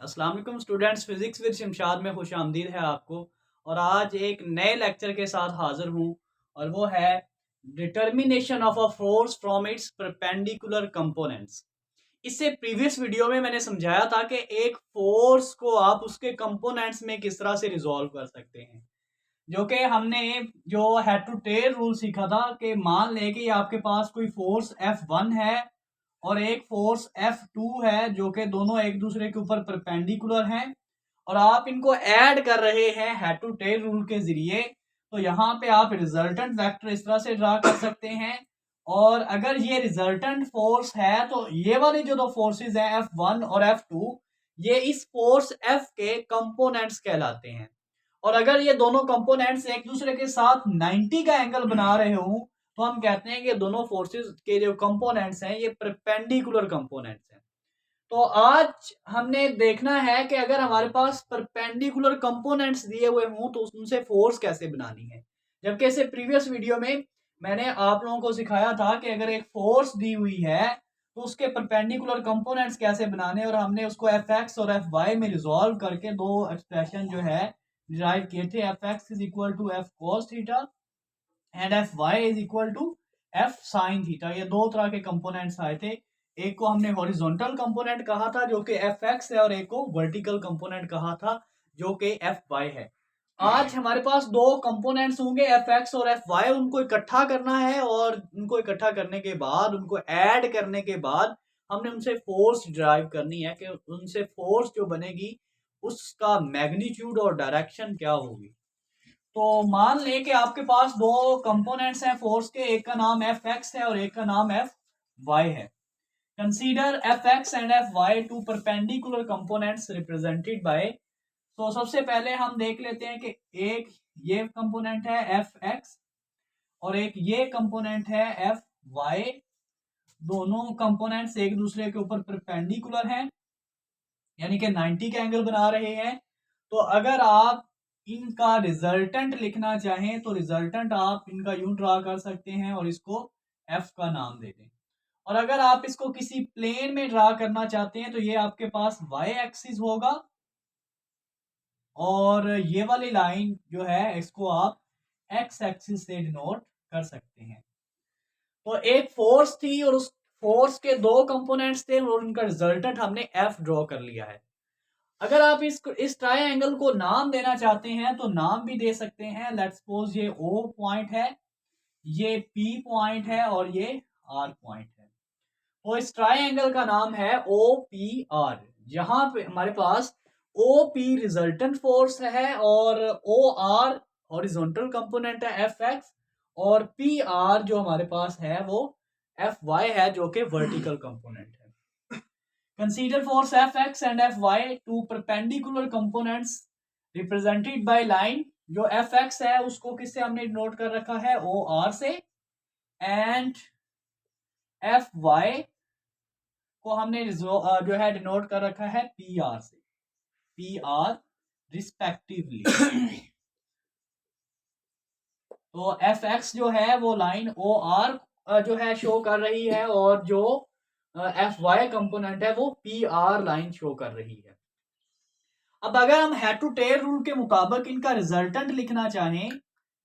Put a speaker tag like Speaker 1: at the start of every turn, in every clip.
Speaker 1: अस्सलाम वालेकुम students, physics with Shamshad में खुश आमदीद है आपको। और आज एक नए लेक्चर के साथ हाजिर हूँ और वो है determination of a force from its perpendicular components. इससे प्रीवियस वीडियो में मैंने समझाया था कि एक फोर्स को आप उसके कंपोनेंट्स में किस तरह से रिजॉल्व कर सकते हैं, जो कि हमने जो हेड टू टेल रूल सीखा था कि मान लें कि आपके पास कोई फोर्स F1 है और एक फोर्स F2 है, जो कि दोनों एक दूसरे के ऊपर परपेंडिकुलर हैं और आप इनको ऐड कर रहे हैं हेड टू टेल रूल के जरिए। तो यहाँ पे आप रिजल्टेंट वेक्टर इस तरह से ड्रा कर सकते हैं। और अगर ये रिजल्टेंट फोर्स है तो ये वाली जो दो फोर्सेस हैं F1 और F2, ये इस फोर्स F के कंपोनेंट्स कहलाते हैं। और अगर ये दोनों कंपोनेंट्स एक दूसरे के साथ 90 का एंगल बना रहे हो तो हम कहते हैं कि दोनों फोर्सेस के जो कंपोनेंट्स हैं ये परपेंडिकुलर कंपोनेंट्स हैं। तो आज हमने देखना है कि अगर हमारे पास परपेंडिकुलर कंपोनेंट्स दिए हुए हों तो उनसे फोर्स कैसे बनानी है। जबकि इससे प्रीवियस वीडियो में मैंने आप लोगों को सिखाया था कि अगर एक फोर्स दी हुई है तो उसके परपेंडिकुलर कंपोनेंट्स कैसे बनाने, और हमने उसको एफ एक्स और एफ वाई में रिजॉल्व करके दो एक्सप्रेशन जो है डिराइव किए थे। F X is equal to F cos theta and F Y is equal to F sine theta. ये दो तरह के कंपोनेंट्स आए थे। एक को हमने हॉरिजॉन्टल कंपोनेंट कहा था जो कि एफ एक्स है और एक को वर्टिकल कंपोनेंट कहा था जो कि एफ वाई है। आज हमारे पास दो कंपोनेंट्स होंगे एफ एक्स और एफ वाई, उनको इकट्ठा करना है और उनको इकट्ठा करने के बाद उनको ऐड करने के बाद हमने उनसे फोर्स डिराइव करनी है कि उनसे फोर्स जो बनेगी उसका मैग्नीट्यूड और डायरेक्शन क्या होगी। तो मान लें कि आपके पास दो कंपोनेंट्स हैं फोर्स के, एक का नाम एफ एक्स है और एक का नाम एफ वाई है। Consider F X and F Y two perpendicular components represented by. तो सबसे पहले हम देख लेते हैं कि एक ये कंपोनेंट है एफ एक्स और एक ये कंपोनेंट है एफ वाई। दोनों कंपोनेंट्स एक दूसरे के ऊपर परपेंडिकुलर हैं, यानी कि 90 का एंगल बना रहे हैं। तो अगर आप इनका रिजल्टेंट लिखना चाहें तो रिजल्टेंट आप इनका यूं ड्रा कर सकते हैं और इसको एफ का नाम दे दें। और अगर आप इसको किसी प्लेन में ड्रा करना चाहते हैं तो ये आपके पास वाई एक्सिस होगा और ये वाली लाइन जो है इसको आप एक्स एक्सिस से डिनोट कर सकते हैं। तो एक फोर्स थी और उस फोर्स के दो कंपोनेंट्स थे और उनका रिजल्टेंट हमने एफ ड्रॉ कर लिया है। अगर आप इस ट्रायंगल को नाम देना चाहते हैं तो नाम भी दे सकते हैं। लेट्स सपोज ये ओ पॉइंट है, ये पी पॉइंट है और ये आर पॉइंट है। तो इस ट्रायंगल का नाम है ओ पी आर, जहां पे हमारे पास ओ पी रिजल्टेंट फोर्स है और ओ आर हॉरिजॉन्टल कंपोनेंट है एफ एक्स, और पी आर जो हमारे पास है वो एफ वाई है जो कि वर्टिकल कंपोनेंट है। Consider force Fx and Fy, two perpendicular components represented by line। जो Fx है उसको किससे हमने नोट कर रखा है OR से, एंड Fy को हमने जो है डिनोट कर रखा है PR से, PR रिस्पेक्टिवली। तो Fx जो है वो लाइन OR जो है शो कर रही है और जो Fy कंपोनेंट है वो PR लाइन शो कर रही है। अब अगर हम हेड टू टेल रूल के मुताबिक इनका रिजल्टेंट लिखना चाहें,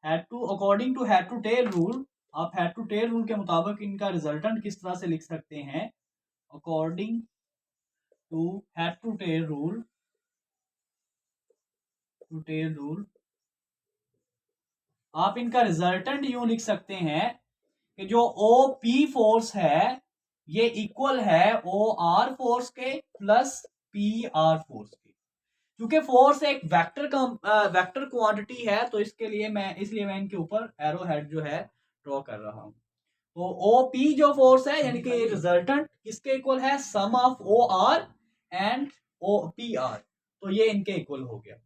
Speaker 1: according to head to tail rule, आप हेड टू टेल रूल के मुताबिक इनका रिजल्टेंट किस तरह से लिख सकते हैं। According to head to tail rule आप इनका रिजल्टेंट यूं लिख सकते हैं कि जो ओ पी फोर्स है ये इक्वल है ओ आर फोर्स के प्लस पी आर फोर्स के। क्योंकि फोर्स एक वेक्टर क्वांटिटी है तो इसलिए मैं इनके ऊपर एरो हेड जो है ड्रॉ कर रहा हूं। तो ओ पी जो फोर्स है यानी कि रिजल्टेंट किसके इक्वल है, sum of O R and O P R, तो ये इनके इक्वल हो गया।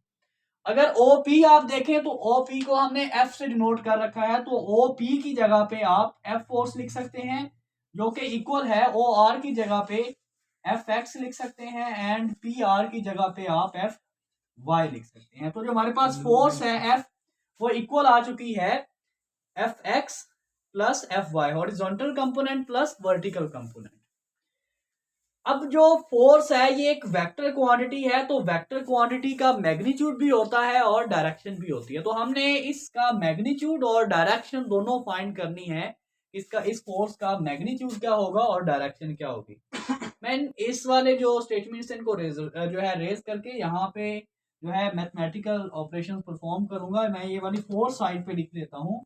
Speaker 1: अगर ओ पी आप देखें तो ओ पी को हमने एफ से डिनोट कर रखा है, तो ओ पी की जगह पे आप एफ फोर्स लिख सकते हैं जो कि इक्वल है ओ आर की जगह पे एफ एक्स लिख सकते हैं एंड पी आर की जगह पे आप एफ वाई लिख सकते हैं। तो जो हमारे पास फोर्स है एफ वो इक्वल आ चुकी है F X plus F Y, horizontal component plus vertical component. अब जो फोर्स है ये एक वेक्टर क्वांटिटी है, तो वेक्टर क्वांटिटी का मैग्नीट्यूड भी होता है और डायरेक्शन भी होती है। तो हमने इसका मैग्नीट्यूड और डायरेक्शन दोनों फाइंड करनी है। इसका इस फोर्स का मैग्नीट्यूड क्या होगा और डायरेक्शन क्या होगी। मैं इस वाले जो स्टेटमेंट्स इनको जो है रेज करके यहाँ पे जो है मैथमेटिकल ऑपरेशन परफॉर्म करूंगा। मैं ये वाली फोर्स साइड पे लिख देता हूँ,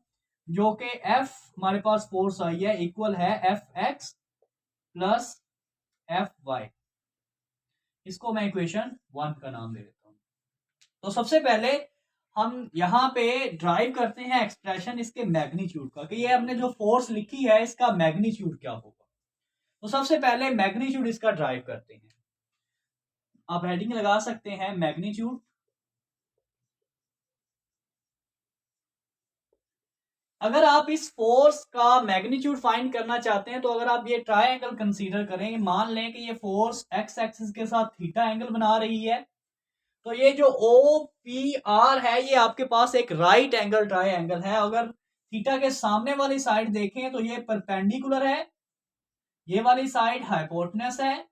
Speaker 1: जो कि एफ हमारे पास फोर्स आई है इक्वल है F X plus F Y. इसको मैं इक्वेशन 1 का नाम दे देता हूँ। तो सबसे पहले हम यहाँ पे ड्राइव करते हैं एक्सप्रेशन इसके मैग्नीट्यूड का, कि ये हमने जो फोर्स लिखी है इसका मैग्नीट्यूड क्या होगा। तो सबसे पहले मैग्नीट्यूड इसका ड्राइव करते हैं। आप हेडिंग लगा सकते हैं मैग्नीट्यूड। अगर आप इस फोर्स का मैग्नीट्यूड फाइंड करना चाहते हैं तो अगर आप ये ट्रायंगल कंसीडर करें, मान लें कि ये फोर्स एक्स एक्सिस के साथ थीटा एंगल बना रही है, तो ये जो ओ पी आर है ये आपके पास एक राइट एंगल ट्रायंगल है। अगर थीटा के सामने वाली साइड देखें तो ये परपेंडिकुलर है, ये वाली साइड हाइपोटेनस है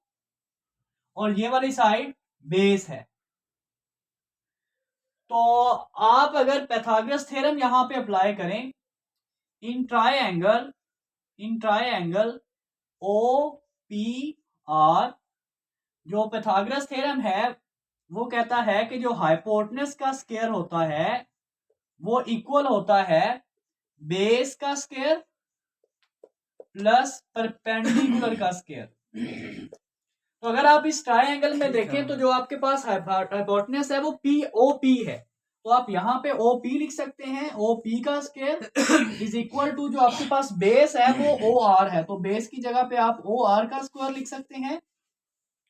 Speaker 1: और ये वाली साइड बेस है। तो आप अगर पाइथागोरस थ्योरम यहां पे अप्लाई करें, in triangle O P R, जो पाइथागोरस थ्योरम है वो कहता है कि जो हाइपोटेनस का स्क्वायर होता है वो इक्वल होता है बेस का स्क्वायर प्लस परपेंडिकुलर का स्क्वायर। तो अगर आप इस ट्रायंगल में देखें तो जो आपके पास हाइपोटेनस है वो पी ओ पी है, तो आप यहाँ पे ओ पी लिख सकते हैं। ओ पी का स्क्वायर इज इक्वल टू जो आपके पास बेस है वो ओ आर है, तो बेस की जगह पे आप ओ आर का स्क्वायर लिख सकते हैं।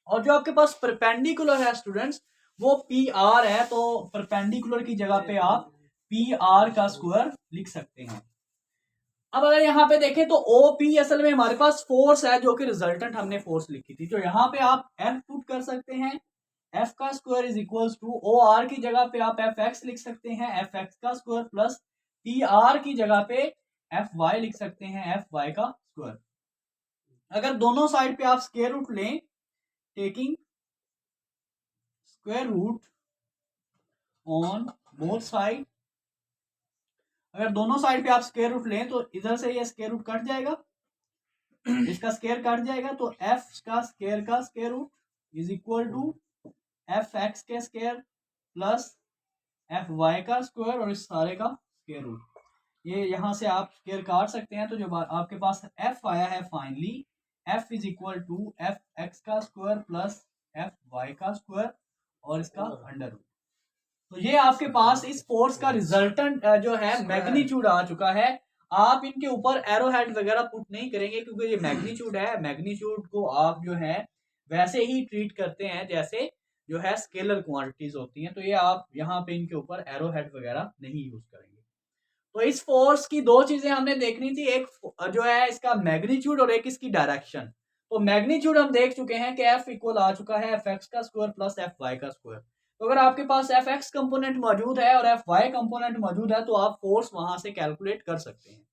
Speaker 1: और जो आपके पास परपेंडिकुलर है स्टूडेंट्स वो पी आर है, तो परपेंडिकुलर की जगह पे आप पी आर का स्क्वायर लिख सकते हैं। अब अगर यहाँ पे देखें तो ओ पी असल में हमारे पास फोर्स है जो कि रिजल्टेंट हमने फोर्स लिखी थी, तो यहाँ पे आप एफ पुट कर सकते हैं। एफ का square is equals to O R की जगह पे आप एफ एक्स लिख सकते हैं, एफ एक्स का स्क्वायर प्लस पी आर की जगह पे एफ वाई लिख सकते हैं, एफ वाई का स्क्वायर। अगर दोनों साइड पे आप स्क्वायर रूट लें, taking square root on both side, अगर दोनों साइड पे आप स्क्वायर रूट लें तो इधर से ये स्क्वायर रूट कट जाएगा, इसका स्क्वायर कट जाएगा, तो एफ का square root is equal to F X के स्क्वायर प्लस एफ वाई का स्क्वायर और इस सारे का स्क्वायर रूट। ये यहाँ से आप स्क्वायर काट सकते हैं, तो जो आपके पास एफ आया है finally F is equal to F X का स्क्वायर प्लस एफ वाई का स्क्वायर और इसका अंडर रूट। तो ये आपके पास इस फोर्स का रिजल्टेंट जो है मैग्नीट्यूड आ चुका है। आप इनके ऊपर एरो हेड वगैरह पुट नहीं करेंगे क्योंकि ये मैग्नीट्यूड है। मैग्नीट्यूड को आप जो है वैसे ही ट्रीट करते हैं जैसे जो है स्केलर क्वांटिटीज होती हैं, तो ये आप यहाँ पे इनके ऊपर एरो हेड वगैरह नहीं यूज करेंगे। तो इस फोर्स की दो चीजें हमने देखनी थी, एक जो है इसका मैग्नीट्यूड और एक इसकी डायरेक्शन। तो मैग्नीट्यूड हम देख चुके हैं कि एफ इक्वल आ चुका है एफ एक्स का स्क्वायर प्लस एफ वाई का स्क्वायर। तो अगर आपके पास एफ एक्स कंपोनेंट मौजूद है और एफ वाई कंपोनेंट मौजूद है तो आप फोर्स वहां से कैलकुलेट कर सकते हैं।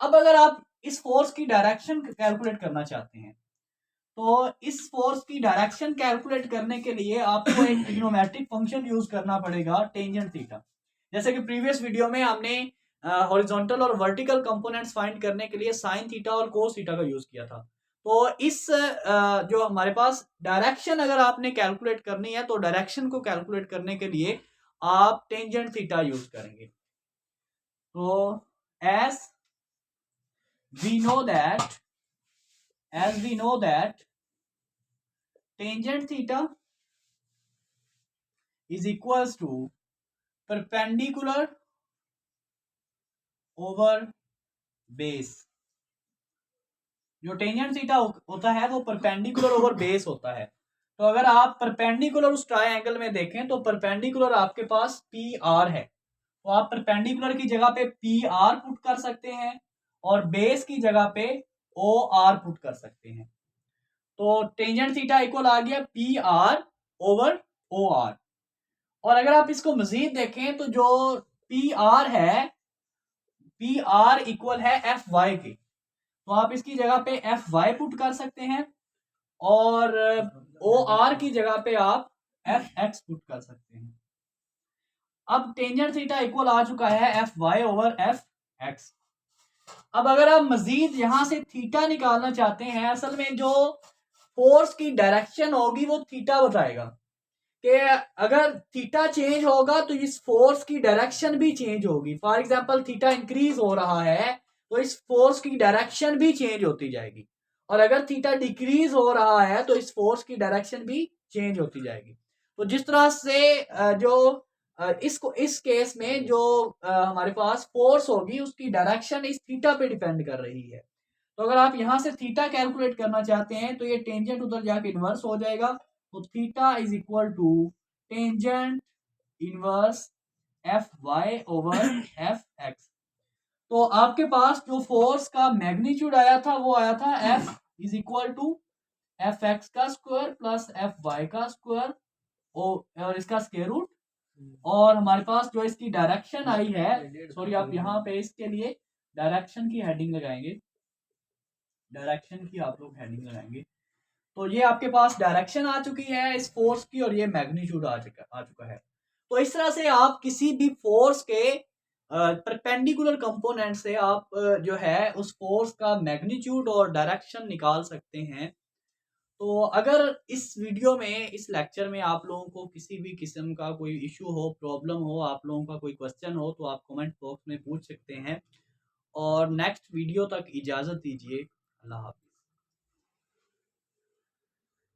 Speaker 1: अब अगर आप इस फोर्स की डायरेक्शन कैलकुलेट करना चाहते हैं तो इस फोर्स की डायरेक्शन कैलकुलेट करने के लिए आपको एक ट्रिग्नोमेट्रिक फंक्शन यूज करना पड़ेगा, टेंजेंट थीटा। जैसे कि प्रीवियस वीडियो में हमने हॉरिजॉन्टल और वर्टिकल कंपोनेंट्स फाइंड करने के लिए साइन थीटा और कोस थीटा का यूज किया था। तो इस जो हमारे पास डायरेक्शन अगर आपने कैलकुलेट करनी है तो डायरेक्शन को कैलकुलेट करने के लिए आप टेंजेंट थीटा यूज करेंगे। तो as we know that tangent theta is equals to perpendicular over base। जो टेंजेंट थीटा होता है वो परपेंडिकुलर ओवर बेस होता है। तो अगर आप परपेंडिकुलर उस ट्रायंगल में देखें तो परपेंडिकुलर आपके पास पी आर है, तो आप परपेंडिकुलर की जगह पे पी आर पुट कर सकते हैं और बेस की जगह पे ओ आर पुट कर सकते हैं। तो टेंजेंट थीटा इक्वल आ गया P R over O R. और अगर आप इसको मजीद देखें तो जो पी आर है, पी आर इक्वल है एफ वाई के, तो आप इसकी जगह पे एफ वाई पुट कर सकते हैं और ओ आर की जगह पे आप एफ एक्स पुट कर सकते हैं। अब टेंजेंट थीटा इक्वल आ चुका है F Y over F X. अब अगर आप मजीद यहां से थीटा निकालना चाहते हैं, असल में जो फोर्स की डायरेक्शन होगी वो थीटा बताएगा कि अगर थीटा चेंज होगा तो इस फोर्स की डायरेक्शन भी चेंज होगी। फॉर एग्जांपल थीटा इंक्रीज हो रहा है तो इस फोर्स की डायरेक्शन भी चेंज होती जाएगी, और अगर थीटा डिक्रीज हो रहा है तो इस फोर्स की डायरेक्शन भी चेंज होती जाएगी। तो जिस तरह से जो इसको इस केस में जो हमारे पास फोर्स होगी उसकी डायरेक्शन इस थीटा पे डिपेंड कर रही है। तो अगर आप यहां से थीटा कैलकुलेट करना चाहते हैं तो ये टेंजेंट उधर जाके इन्वर्स हो जाएगा। तो theta is equal to tangent inverse F Y over F X. तो आपके पास जो फोर्स का मैग्नीट्यूड आया था वो आया था F is equal to F X का स्क्वायर प्लस एफ वाई का स्क्वायर और इसका स्क्वायर रूट। और हमारे पास जो इसकी डायरेक्शन आई है, सॉरी आप यहाँ पे इसके लिए डायरेक्शन की हेडिंग लगाएंगे, डायरेक्शन की आप लोग हेडिंग लगाएंगे। तो ये आपके पास डायरेक्शन आ चुकी है इस फोर्स की और ये मैग्नीट्यूड आ चुका है। तो इस तरह से आप किसी भी फोर्स के परपेंडिकुलर कंपोनेंट से आप जो है उस फोर्स का मैग्नीट्यूड और डायरेक्शन निकाल सकते हैं। तो अगर इस वीडियो में, इस लेक्चर में आप लोगों को किसी भी किस्म का कोई इशू हो, प्रॉब्लम हो, आप लोगों का कोई क्वेश्चन हो तो आप कमेंट बॉक्स में पूछ सकते हैं। और नेक्स्ट वीडियो तक इजाज़त दीजिए। अल्लाह हाफ़िज़।